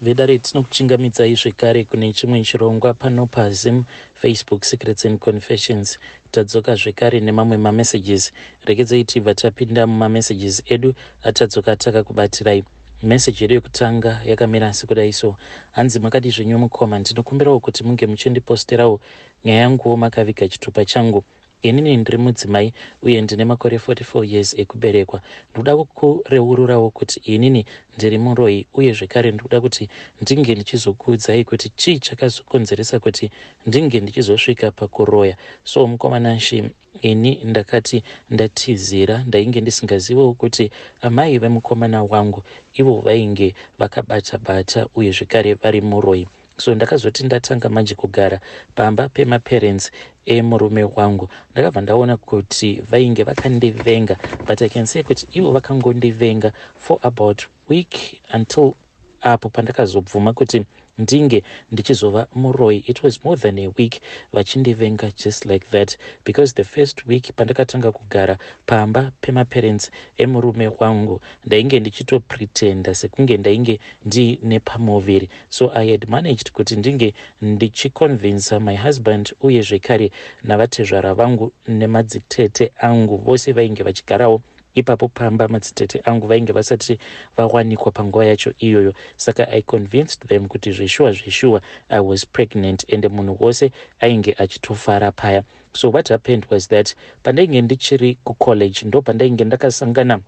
Vedare tinokuchingamidzai zvekare kune chimwe chirongwa pano paZim Facebook Secrets and Confessions. Tadzoka zvekare nemamwe mamessages. Regedzai tibva tapinda mumamessages edu atadzoka takakubatirai. Message yedu yekutanga yakamira sekudai so. Hanzi makati zvenyu mukoma, ndinokumbirawo kuti munge muchindiposterawo nyaya yanguwo makaviga chitupa changu. Inini ndiri mudzimai uye ndine makore 44 years ekuberekwa. Ndoda kureururawo kuti inini ndiri muroyi uye zvekare ndoda kuti ndinge ndichizokuudzai kuti chii chakazokonzeresa kuti ndinge ndichizosvika pakuroya. So mukomana Shi, ini ndakati ndatizira ndainge ndisingaziviwo kuti amai vemukomana wangu ivo vainge vakabata uye zvekare vari muroyi. So ndakazoti ndatanga manje kugara pamba pemaparents emurume wangu, ndakabva ndaona kuti vainge vakandivenga, but I can say kuti ivo vakangondivenga for about week until apo pandakazobvuma kuti ndinge ndichizova muroyi. It was more than a week vachindivenga just like that, because the first week pandakatanga kugara pamba pemaparents emurume wangu ndainge ndichitopretenda sekunge ndainge ndine pamuviri. So I had managed kuti ndinge ndichiconvince my husband uye zvekare navatezvara vangu nemadzitete angu vose vainge vachigarawo ipapo pamba. Madzitete angu vainge vasati vawanikwa panguva yacho iyoyo. Saka I convinced them kuti zveshuwa I was pregnant and munhu wose ainge achitofara paya. So what happened was that pandainge ndichiri kucollege ndo pandainge ndakasangana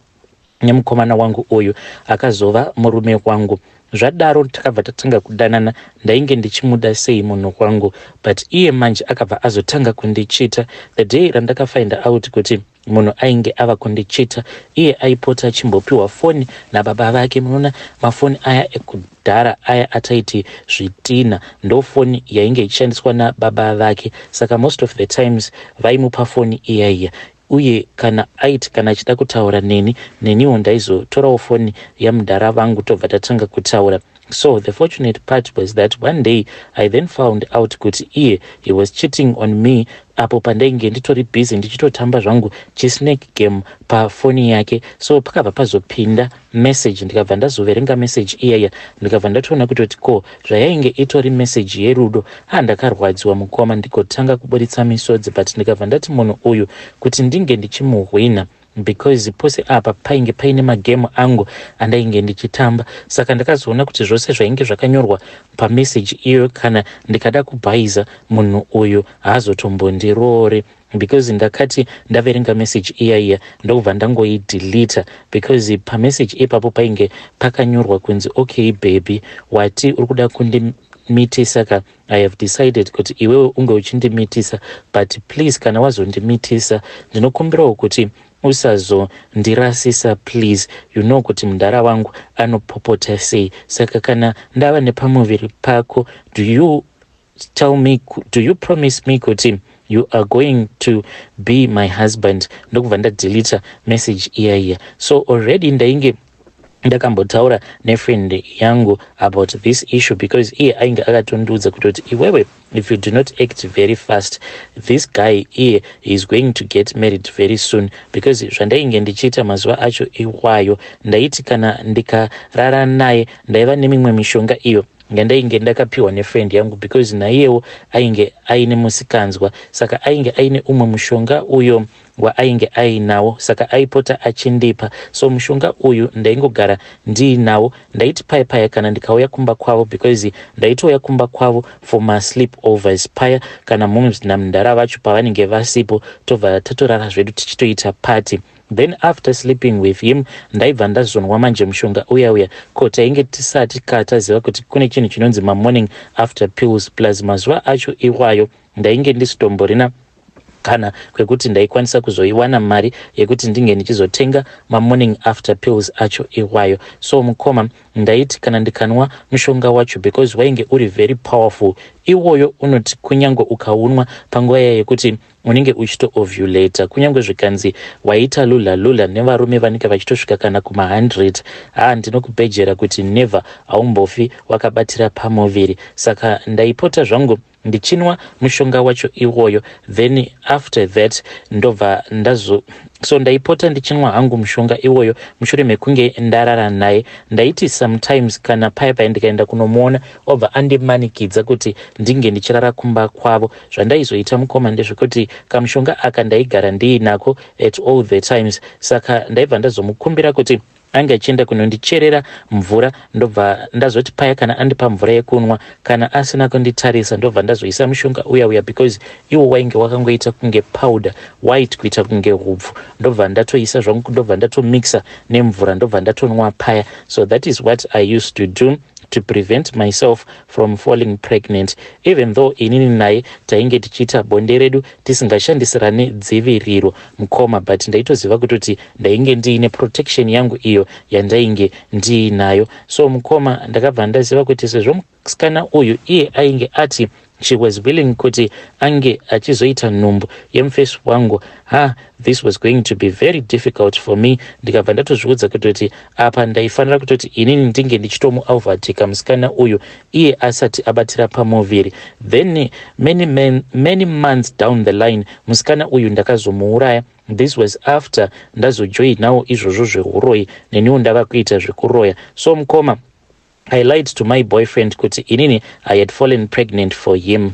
nemukomana wangu uyu akazova murume wangu. Zvadaro takabva tatanga kudanana, ndainge ndichimuda sei munhu wangu, but iye manje akabva azotanga kundichita. The day randakafind out kuti munhu ainge ava kundichita, iye aipota achimbopiwa foni nababa vake. Munoona mafoni aya ekudhara aya ataiti zvitina ndo foni yainge ichishandiswa nababa vake. Saka most of the times vaimupa foni iyaiya, uye kana achida kutaura neniwo ndaizotorawo foni yamudhara vangu tobva tatanga kutaura. So the fortunate part was that one day I then found out kuti he was cheating on me apo pandainge nditori busy ndichitotamba zvangu chisnake game pafoni yake. So pakabva pazopinda message, ndikabva ndazoverenga message iyaya, ndikabva ndatoona kuti ko zvayainge itori message yerudo. Ndakarwadziwa mukoma, ndikotanga kuburitsa misodzi, but ndikabva ndati munhu uyu kuti ndinge ndichimuhwina because pose apa painge paine magemu angu andainge ndichitamba. Saka ndakazoona kuti zvose zvainge zvakanyorwa pamessage iyo kana ndikada kubhaiza munhu uyu haazotombondiroore, because ndakati ndaverenga message iyaiya ndokubva ndangoideleta, because pamessage ipapo painge pakanyorwa kunzi okay baby, wati uri kuda kundimitisa ka I have decided kuti iwewe unge uchindimitisa, but please kana wazondimitisa ndinokumbirawo kuti usazondirasisa please. You know kuti mudhara wangu anopopota sei. Saka kana ndava nepamuviri pako, do you promise me kuti you are going to be my husband? Ndokubva ndadeleta message iyaiya. So already ndainge ndakambotaura nefriend yangu about this issue, because iye ainge akatondiudza kuti iwewe, if you do not act very fast, this guy here is going to get married very soon. Because zvandainge ndichiita mazuva acho iwayo ndaiti kana ndikarara naye ndaiva nemimwe mishonga iyo ndainge ndakapiwa nefriend yangu, because naiyewo ainge aine musikanzwa. Saka ainge aine umwe mushonga uyo waainge ainawo, saka aipota achindipa. So mushonga uyu ndaingogara ndiinawo, ndaiti paya kana ndikauya kumba kwavo, because ndaitouya kumba kwavo for my sleepovers paya kana mumwe namudhara vacho pavanenge vasipo, tobva tatorara zvedu tichitoita party. Then after sleeping with him ndaibva ndazonwa manje mushonga uya ko tainge tisati taziva kuti kune chinhu chinonzi morning after pills, plus mazuva acho iwayo ndainge ndisitomborina kana kwekuti ndaikwanisa kuzoiwana mari yekuti ndinge ndichizotenga morning after pills acho iwayo. So mukoma ndaiti kana ndikanwa mushonga wacho, because wainge uri very powerful, iwoyo unoti kunyange ukaunwa panguva yekuti unenge uchito ovulate, kunyange zvikanzi waita lula nevarume vanenge vachitosvika kana kuma100, ndinokubhejera kuti never haumbofi wakabatira pamuviri. Saka ndaipota zvangu ndichinwa mushonga wacho iwoyo, then after that ndobva so ndaipota ndichinwa hangu mushonga iwoyo mushure mekunge ndarara naye. Ndaiti sometimes kana paya ndikaenda kunomuona obva andimanikidza kuti ndinge ndichirara kumba kwavo. Zvandaizoita mukoma ndezvekuti kamushonga aka ndaigara ndiinako at all the times, saka ndaibva ndazomukumbira kuti anga achienda kunondicherera mvura, ndobva ndazoti paya kana andipa mvura yekunwa, kana asina kunditarisa ndobva ndazoisa mushonga uya because iwo wainge wakangoita kunge powder white kuita kunge hupfu, ndobva ndatoisa zvangu, ndobva ndatomixa nemvura, ndobva ndatonwa paya. So that is what I used to do to prevent myself from falling pregnant, even though inini naye tainge tichiita bonde redu tisingashandisirane dziviriro mukoma, but ndaitoziva kutoti ndainge ndiine protection yangu iyo yandainge ndiinayo. So mukoma ndakabva ndaziva kuti sezvo musikana uyu iye ainge ati she was willing kuti ange achizoita nhumbu yemufesi wangu, this was going to be very difficult for me. Ndikabva ndatozviudza kutoti apa ndaifanira kutoti inini ndinge ndichitomuovertaka musikana uyu iye asati abatira pamuviri. Then many months down the line musikana uyu ndakazomuuraya. This was after ndazojoinawo izvozvo zveuroyi neniwo ndava kuita zvekuroya. So mukoma, I lied to my boyfriend kuti inini I had fallen pregnant for him.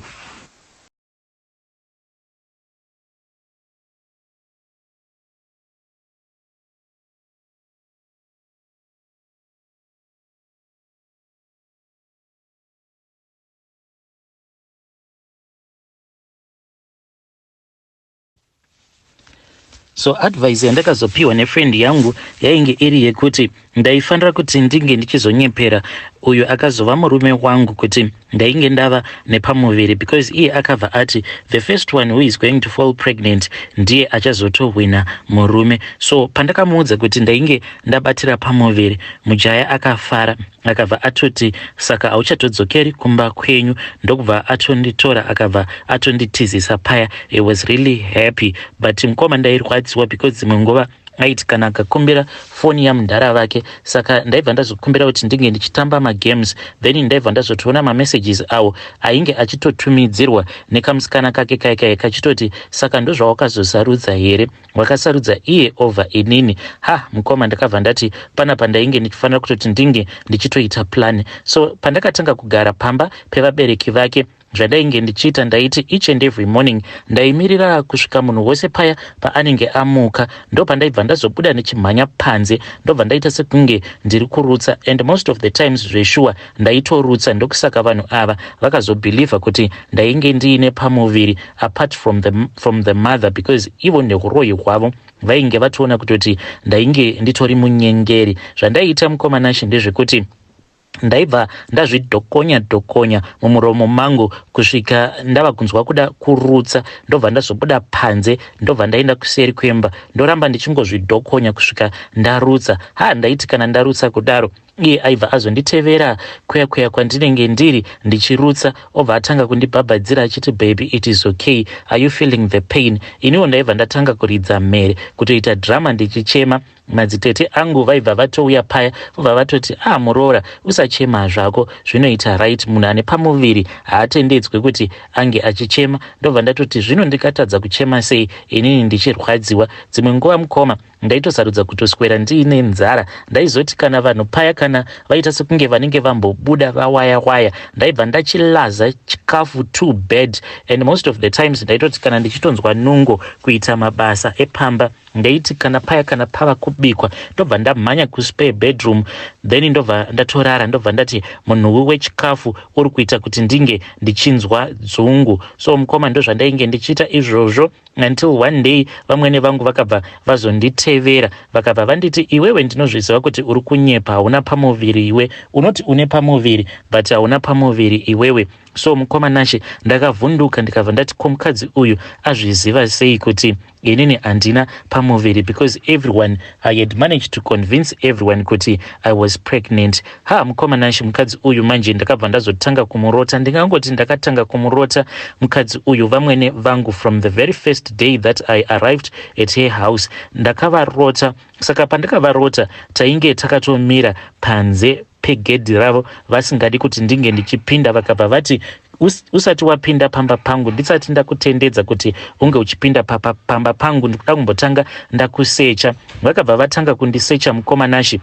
So advice yandakazopiwa nefriend yangu yainge iri yekuti ndaifanira kuti ndinge ndichizonyepera uyu akazova murume wangu kuti ndainge ndava nepamuviri, because iye akabva ati the first one who is going to fall pregnant ndiye achazotowina murume. So pandakamuudza kuti ndainge ndabatira pamuviri, mujaya akafara, akabva atoti saka hauchatodzokeri kumba kwenyu, ndokubva atonditora akabva atonditizisa paya. He was really happy, but mukoma ndairwadziwa because dzimwe nguva aiti kana akakumbira foni yamudhara vake, saka ndaibva ndazokumbira kuti ndinge ndichitamba magames, then ndaibva ndazotoona mamessages awo ainge achitotumidzirwa nekamusikana kake kaikai kachitoti saka ndozvawakazosarudza here, wakasarudza iye over inini. Mukoma ndakabva ndati panapa ndainge ndichifanira kutoti ndinge ndichitoita plan. So pandakatanga kugara pamba pevabereki vake, zvandainge ndichiita ndaiti each and every morning ndaimirira kusvika munhu wose paya paanenge amuka, ndo pandaibva ndazobuda nechimhanya panze, ndobva ndaita sekunge ndiri kurutsa, and most of the times zveshuwa ndaitorutsa. Ndokusaka vanhu ava vakazobhilivha kuti ndainge ndiine pamuviri apart from the mother, because ivo neuroyi hwavo vainge vatoona kutoti ndainge nditori munyengeri. Zvandaiita mukomanashi ndezvekuti ndaibva ndazvidhokonya mumuromo mangu kusvika ndava kunzwa kuda kurutsa, ndobva ndazobuda panze, ndobva ndaenda kuseri kwemba, ndoramba ndichingozvidhokonya kusvika ndarutsa. Ndaiti kana ndarutsa kudaro iye aibva azonditevera kweya kwandinenge ndiri ndichirutsa, obva atanga kundibhabhadzira achiti baby it is okay, are you feeling the pain? Iniwo ndaibva ndatanga kuridza mhere kutoita drama ndichichema. Madzitete angu vaibva vatouya paya vobva vatoti muroora usachema zvako, zvinoita right, munhu ane pamuviri haatendedzwe kuti ange achichema. Ndobva ndatoti zvino ndikatadza kuchema sei inini ndichirwadziwa. Dzimwe nguva mukoma ndaitosarudza kutoswera ndiine nzara, ndaizoti kana vanhu paya kana vaita sekunge vanenge vambobuda vawaya ndaibva ndachilaza chikafu too bad, and most of the times ndaitoti kana ndichitonzwa nungo kuita mabasa epamba ndaiti kana paya kana pava kubikwa ndobva ndamhanya kuspare bedroom, then ndobva ndatorara, ndobva ndati munhu wechikafu uri kuita kuti ndinge ndichinzwa dzungu. So mukoma ndo zvandainge ndichiita izvozvo until one day vamwene vangu vakabva vazonditevera vakabva vanditi iwewe ndinozviziva kuti uri kunyepa, hauna pamuviri iwe, unoti une pamuviri but hauna pamuviri iwewe. So mukomanashi ndakavhunduka ndikabva ndati ko mukadzi uyu azviziva sei kuti inini handina pamuviri, because everyone, I had managed to convince everyone kuti I was pregnant. Mukomanashi mukadzi uyu manje ndakabva ndazotanga kumurota. Ndingangoti ndakatanga kumurota mukadzi uyu vamwene vangu from the very first day that I arrived at her house. Ndakavarota, saka pandakavarota tainge takatomira panze pegedhi ravo vasingadi kuti ndinge ndichipinda, vakabva vati usati wapinda pamba pangu ndisati ndakutendedza kuti unge uchipinda pamba pangu ndikuda kumbotanga ndakusecha. Vakabva vatanga kundisecha mukomanashi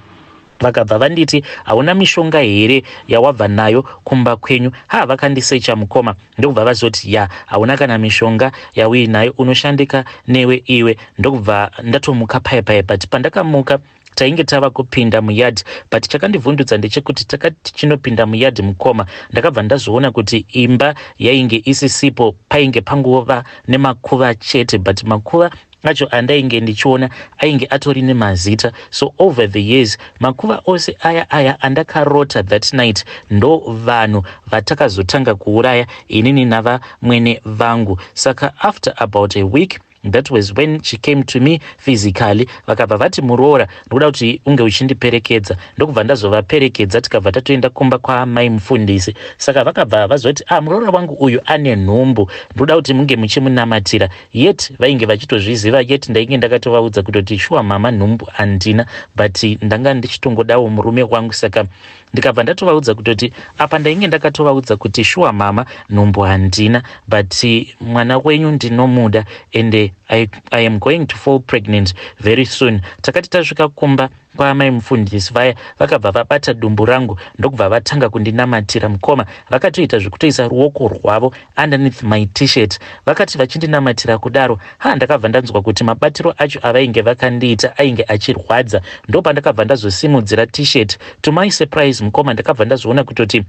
vakabva vanditi hauna mishonga here yawabva nayo kumba kwenyu. Vakandisecha mukoma ndokubva vazoti hauna kana mishonga yauinayo unoshandika newe iwe. Ndokubva ndatomuka paya but pandakamuka tainge tava kupinda muyadhi, but chakandivhundutsa ndechekuti takati tichinopinda muyadhi mukoma ndakabva ndazoona kuti imba yainge isisipo, painge pangova nemakuva chete, but makuva acho andainge ndichiona ainge atori nemazita. So over the years makuva ose aya andakarota that night ndo vanhu vatakazotanga kuuraya inini navamwene vangu. Saka after about a week, that was when she came to me physically. Vakabva vati muroora ndokuda kuti unge uchindiperekedza. Ndokubva ndazovaperekedza tikabva tatoenda kumba kwamai mufundisi. Saka vakabva vazoti muroora wangu uyu ane nhumbu, ndokuda kuti munge muchimunamatira. Yet vainge vachitozviziva, yet ndainge ndakatovaudza kutoti shuwa mama nhumbu handina, but ndanga ndichitongodawo murume wangu. Saka ndikabva ndatovaudza kutoti apa ndainge ndakatovaudza kuti shuwa mama nhumbu handina, but mwana wenyu ndinomuda and I am going to fall pregnant very soon. Takati tasvika kumba kwamai mufundisi vaya vakabva vabata dumbu rangu ndokubva vatanga kundinamatira mukoma. Vakatoita zvekutoisa ruoko rwavo underneath my t-shirt. Vakati vachindinamatira kudaro ndakabva ndanzwa kuti mabatiro acho avainge vakandiita ainge achirwadza. Ndopandakabva ndazosimudzira t-shirt. To my surprise mukoma ndakabva ndazoona kutoti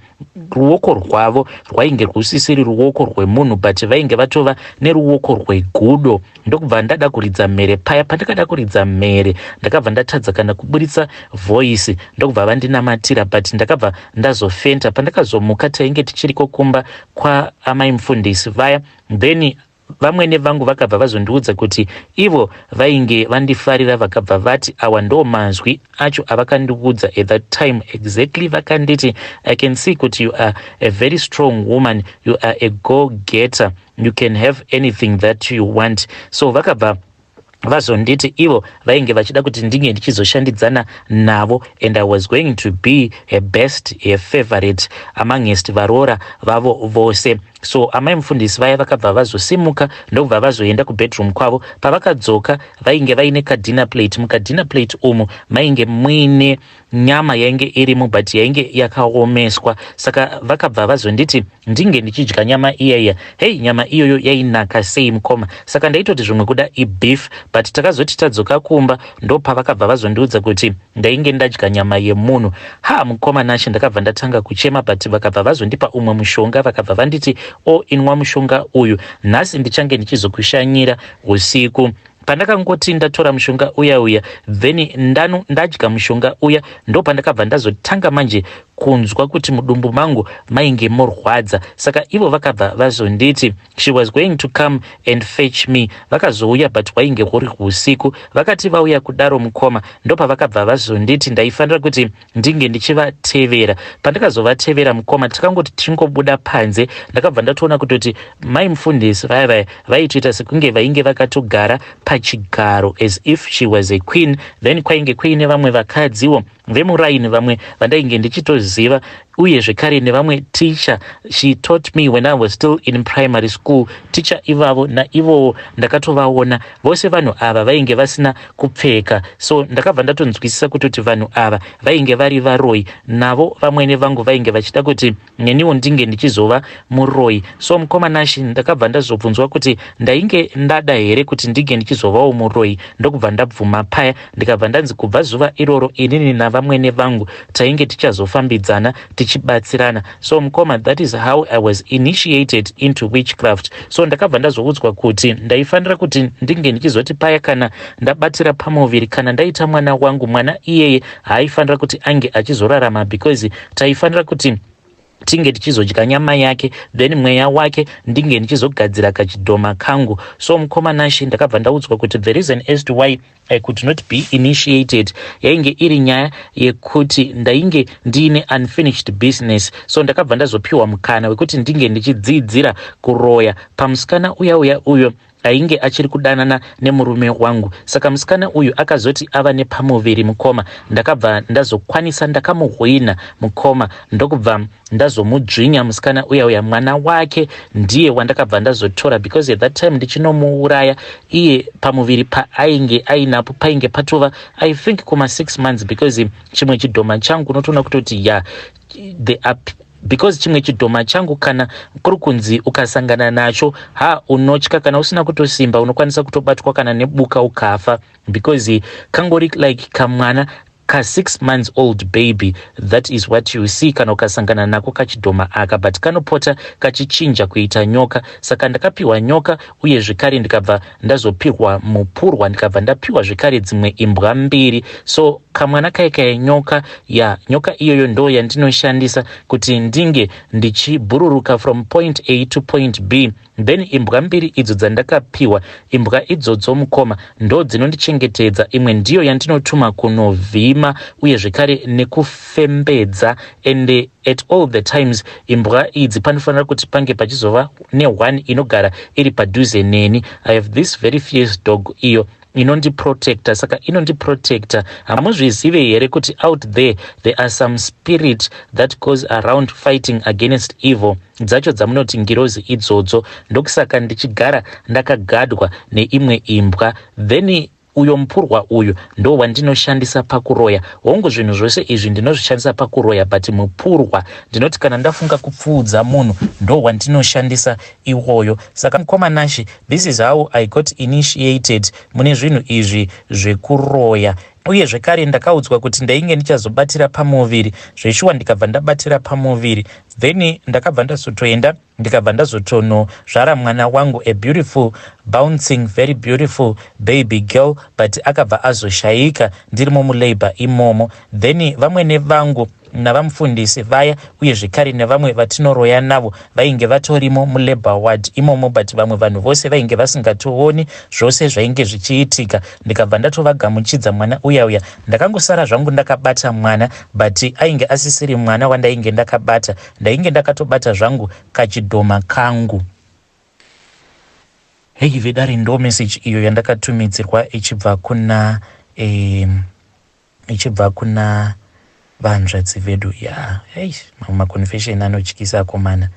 ruoko rwavo rwainge rusisiri ruoko rwemunhu, but vainge vatova neruoko rwegudo. Ndokubva ndada kuridza mhere. Paya pandakada kuridza mhere ndakabva ndatadza kana kuburitsa voice, ndokubva vandinamatira, but ndakabva ndazofenta. Pandakazomuka tainge tichiriko kumba kwaamai mufundisi vaya, then vamwene vangu vakabva vazondiudza kuti ivo vainge vandifarira. Vakabva vati awa ndo mazwi acho avakandiudza at that time exactly. Vakanditi I can see kuti you are a very strong woman, you are a go-getter, you can have anything that you want. So vakabva vazonditi ivo vainge vachida kuti ndinge ndichizoshandidzana navo, and I was going to be her best, her favorite amongst varoora vavo vose. So amai mufundisi vaya vakabva vazosimuka ndokubva vazoenda kubedroom kwavo. Pavakadzoka vainge vaine kadina plate. Mukadina plate umu mainge muine nyama yainge irimo, but yainge yakaomeswa. Saka vakabva vazonditi ndinge ndichidya nyama iyaya. Nyama iyoyo yainaka sei mukoma. Saka ndaitoti zvimwe kuda ibeef, but takazoti tadzoka kumba ndopavakabva vazondiudza kuti ndainge ndadya nyama yemunhu. Mukoma nashi ndakabva ndatanga kuchema, but vakabva vazondipa umwe mushonga. Vakabva vanditi inwa mushonga uyu, nhasi ndichange ndichizokushanyira usiku. Pandakangoti ndatora mushonga uya then ndadya mushonga uya, ndo pandakabva ndazotanga manje kunzwa kuti mudumbu mangu mainge morwadza. Saka ivo vakabva vazonditi she was going to come and fetch me. Vakazouya but wainge huri usiku. Vakati vauya kudaro mukoma ndopavakabva vazonditi ndaifanira kuti ndinge ndichivatevera. Pandakazovatevera mukoma takangoti tichingobuda panze ndakabva ndatoona kutoti mai mufundisi vaya vaitoita sekunge vainge vakatogara pachigaro as if she was a queen. Then kwainge kuine vamwe vakadziwo vemuraini vamwe vandainge ndichitoziva, uye zvekare nevamwe teacher. She taught me when I was still in primary school. Teacher ivavo naivowo ndakatovaona. Vose vanhu ava vainge vasina kupfeka, so ndakabva ndatonzwisisa kuti vanhu ava vainge vari varoi. Navo vamwene vangu vainge vachida kuti neniwo ndinge ndichizova muroi. So mukoma nashi ndakabva ndazobvunzwa kuti ndainge ndada here kuti ndinge ndichizovawo muroi. Ndokubva ndabvuma paya ndikabva ndanzi kubva zuva iroro inini navamwene vangu tainge tichazofambidzana tichibatsirana. So mukoma, that is how I was initiated into witchcraft. So ndakabva ndazoudzwa kuti ndaifanira kuti ndinge ndichizoti paya kana ndabatira pamuviri, kana ndaita mwana wangu, mwana iyeye haifanira kuti ange achizorarama, because taifanira kuti tinge tichizodya nyama yake, then mweya wake ndinge ndichizogadzira kachidhoma kangu. So mukoma nashi ndakabva ndaudzwa kuti the reason as to why I could not be initiated yainge iri nyaya yekuti ndainge ndiine unfinished business. So ndakabva ndazopiwa mukana wekuti ndinge ndichidzidzira kuroya pamusikana uyo ainge achiri kudanana nemurume wangu. Saka musikana uyu akazoti ava nepamuviri mukoma, ndakabva ndazokwanisa, ndakamuhwina mukoma, ndokubva ndazomudzvinya musikana uya mwana wake ndiye wandakabva ndazotora, because at that time ndichinomuuraya iye pamuviri paainge ainapo painge patova I think kuma 6 months, because chimwe chidhoma changu unotoona kutoti because chimwe chidhoma changu kana kuri kunzi ukasangana nacho unotya, kana usina kutosimba unokwanisa kutobatwa kana nebuka ukafa, because kangori like kamwana ka 6 months old baby. That is what you see kana ukasangana nako kachidhoma aka, but kanopota kachichinja kuita nyoka. Saka ndakapiwa nyoka uye zvekare ndikabva ndazopihwa mupurwa, ndikabva ndapiwa zvekare dzimwe imbwa mbiri. So kamwana kai nyoka nyoka iyoyo ndo yandinoshandisa kuti ndinge ndichibhururuka from point A to point B. Then imbwa mbiri idzo dzandakapiwa, imbwa idzodzo mukoma ndo dzinondichengetedza. Imwe ndiyo yandinotuma kunovhima uye zvekare nekufembedza, and at all the times imbwa idzi panofanira kuti pange pachizova ne1 inogara iri padhuze neni. I have this very fierce dog iyo inondiprotecta. Saka inondiprotecta. Hamuzvizive here kuti out there are some spirit that goes around fighting against evil. Dzacho dzamunoti ngirozi idzodzo. Ndokusaka ndichigara ndakagadwa neimwe imbwa. Then uyo mupurwa uyu ndo wandinoshandisa pakuroya. Hongu zvinhu zvose izvi ndinozvishandisa pakuroya, but mupurwa ndinoti kana ndafunga kupfuudza munhu ndo wandinoshandisa iwoyo. Saka mukoma Nashi, this is how I got initiated mune zvinhu izvi zvekuroya. Uye zvekare ndakaudzwa kuti ndainge ndichazobatira pamuviri, zveshuwa ndikabva ndabatira pamuviri. Then ndakabva ndazotoenda ndikabva ndazotozvara mwana wangu, a beautiful bouncing very beautiful baby girl, but akabva azoshayika ndirimo mulabor imomo. Then vamwene vangu navamufundisi vaya uye zvekare nevamwe vatinoroya navo vainge vatorimo mulabor ward imomo, but vamwe vanhu vose vainge vasingatooni zvose zvainge zvichiitika. Ndikabva ndatovagamuchidza mwana uya ndakangosara zvangu ndakabata mwana, but ainge asisiri mwana wandainge ndakabata, ndainge ndakatobata zvangu kachidhoma kangu. Hei vedare ndo message iyo yandakatumidzirwa ichibva kuna vanzvadzi vedu. Mamwe maconfession anotyisa akomana,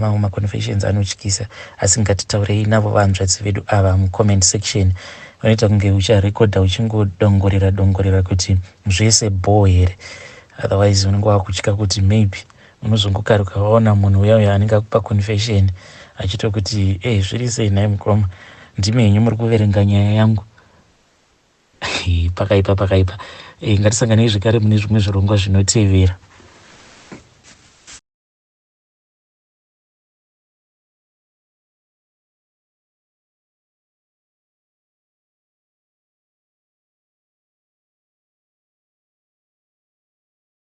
mamwe maconfessions anotyisa, asi ngatitaurei navo vanzvadzi vedu ava mucomment section. Unoita kunge ucharekodha uchingodongorera kuti zvese boo here, otherwise unenge wakutya kuti maybe unozongokaruka waona munhu uya anenge akupa confession achito kuti zviri sei naye mukoma, ndimi henyu muri kuverenga nyaya yangu. Pakaipa. Ngatisanganei zvekare mune zvimwe zvirongwa zvinotevera.